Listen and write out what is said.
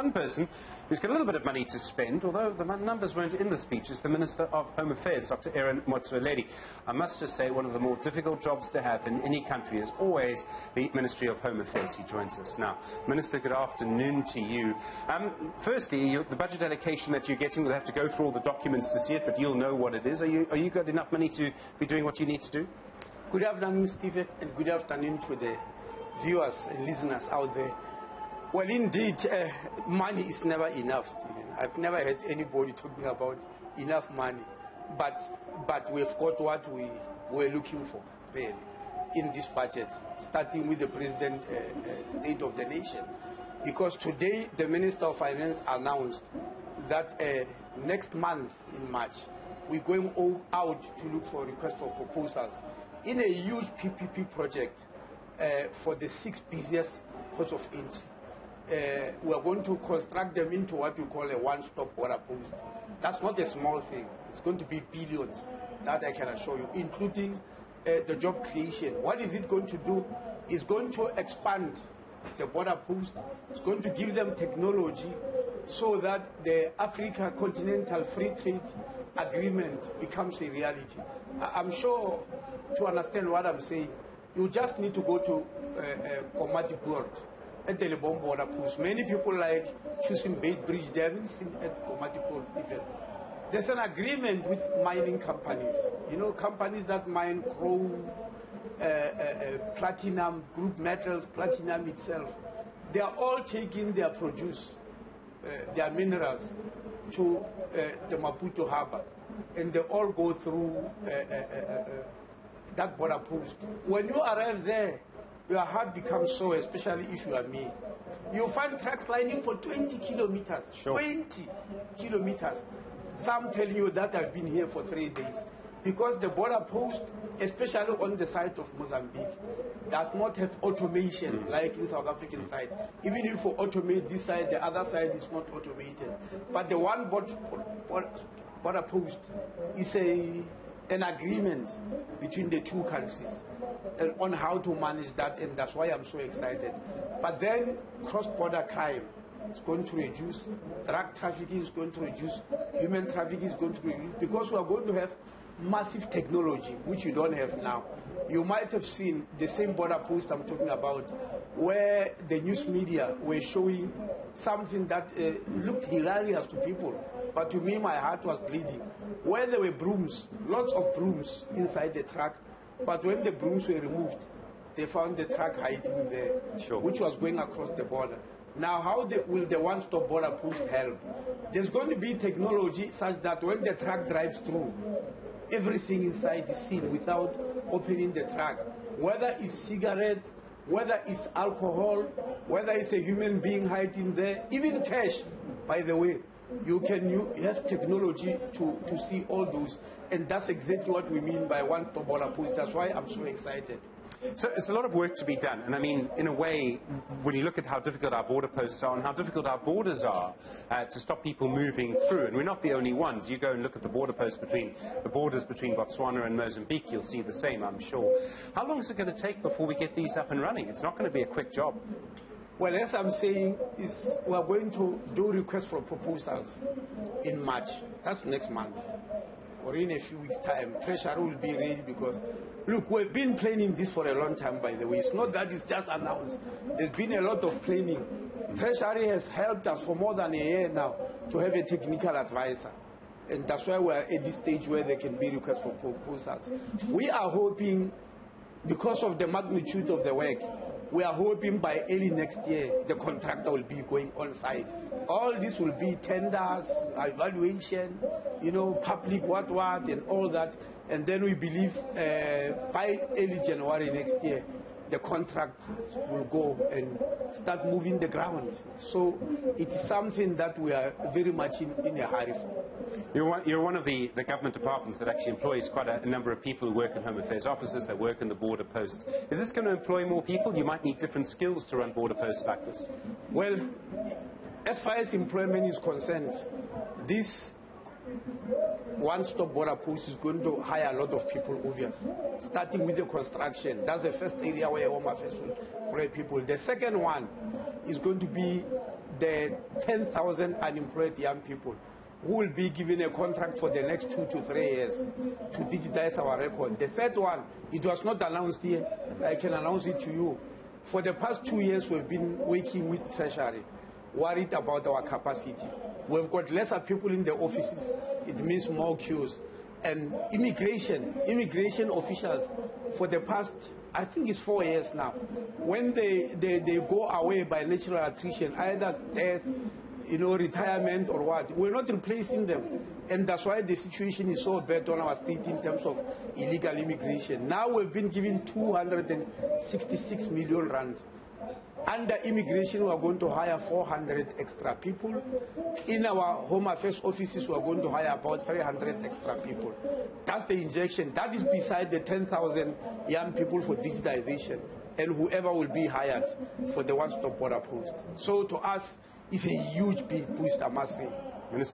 one person who's got a little bit of money to spend, although the numbers weren't in the speech, is the Minister of Home Affairs, Dr. Motsoaledi. I must just say one of the more difficult jobs to have in any country is always the Ministry of Home Affairs. He joins us now. Minister, good afternoon to you. Firstly, the budget allocation that you're getting, we'll have to go through all the documents to see it, but you'll know what it is. Are you got enough money to be doing what you need to do? Good afternoon, Stephen, and good afternoon to the viewers and listeners out there. Well, indeed, money is never enough, Stephen. I've never heard anybody talking about enough money, but we've got what we were looking for, really, in this budget, starting with the President State of the Nation. Because today, the Minister of Finance announced that next month, in March, we're going out to look for requests for proposals in a huge PPP project for the 6 busiest ports of entry. We are going to construct them into what we call a one-stop border post. That's not a small thing. It's going to be billions, that I can assure you, including the job creation. What is it going to do? It's going to expand the border post. It's going to give them technology so that the Africa Continental Free Trade Agreement becomes a reality. I'm sure to understand what I'm saying, you just need to go to Komati Board at the Lebom border post. Many people like choosing Bait Bridge. They haven't seen at Komati Board, Stephen. There's an agreement with mining companies. You know, companies that mine chrome, platinum, group metals, platinum itself. They are all taking their produce, their minerals, to the Maputo harbor, and they all go through that border post. When you arrive there, your heart becomes sore, especially if you are me. You find trucks lining for 20 kilometers. Sure. 20 kilometers. Some tell you that I've been here for 3 days. Because the border post, especially on the side of Mozambique, does not have automation like in South African side. Even if you automate this side, the other side is not automated. But the one border post is an agreement between the two countries on how to manage that, and that's why I'm so excited. But then cross-border crime is going to reduce, drug trafficking is going to reduce, human trafficking is going to reduce, because we are going to have massive technology, which you don't have now. You might have seen the same border post I'm talking about, where the news media were showing something that looked hilarious to people, but to me my heart was bleeding. Where there were brooms, lots of brooms inside the truck, but when the brooms were removed, they found the truck hiding there, sure, which was going across the border. Now, how will the one-stop border post help? There's going to be technology such that when the truck drives through, everything inside is seen without opening the truck. Whether it's cigarettes, whether it's alcohol, whether it's a human being hiding there, even cash, by the way. You have technology to see all those. And that's exactly what we mean by one-stop border post. That's why I'm so excited. So it's a lot of work to be done, and I mean, in a way, when you look at how difficult our border posts are and how difficult our borders are to stop people moving through, and we're not the only ones. You go and look at the border posts between the borders between Botswana and Mozambique, you'll see the same, I'm sure. How long is it going to take before we get these up and running? It's not going to be a quick job. Well, as I'm saying, we are going to do requests for proposals in March. That's next month. Or in a few weeks' time, Treasury will be ready because, look, we've been planning this for a long time, by the way. It's not that it's just announced. There's been a lot of planning. Treasury has helped us for more than a year now to have a technical advisor. And that's why we're at this stage where there can be requests for proposals. We are hoping, because of the magnitude of the work, we are hoping by early next year the contractor will be going on site. All this will be tenders, evaluation, public what, and all that. And then we believe by early January next year, the contract will go and start moving the ground. So it is something that we are very much in a hurry for. You're one of the government departments that actually employs quite a number of people who work in Home Affairs offices, that work in the border posts. Is this going to employ more people? You might need different skills to run border posts like this. Well, as far as employment is concerned, this one-stop border post is going to hire a lot of people, obviously, starting with the construction. That's the first area where Home Affairs will employ people. The second one is going to be the 10,000 unemployed young people who will be given a contract for the next 2 to 3 years to digitize our record. The third one, it was not announced here. I can announce it to you. For the past 2 years, we've been working with Treasury, worried about our capacity. We've got lesser people in the offices. It means more queues. And immigration officials, for the past, I think it's 4 years now, when they go away by natural attrition, either death, retirement or what, we're not replacing them. And that's why the situation is so bad on our state in terms of illegal immigration. Now we've been given 266 million rand. Under immigration, we are going to hire 400 extra people. In our Home Affairs offices, we are going to hire about 300 extra people. That's the injection. That is beside the 10,000 young people for digitization and whoever will be hired for the one-stop border post. So to us, it's a huge big boost, I must say.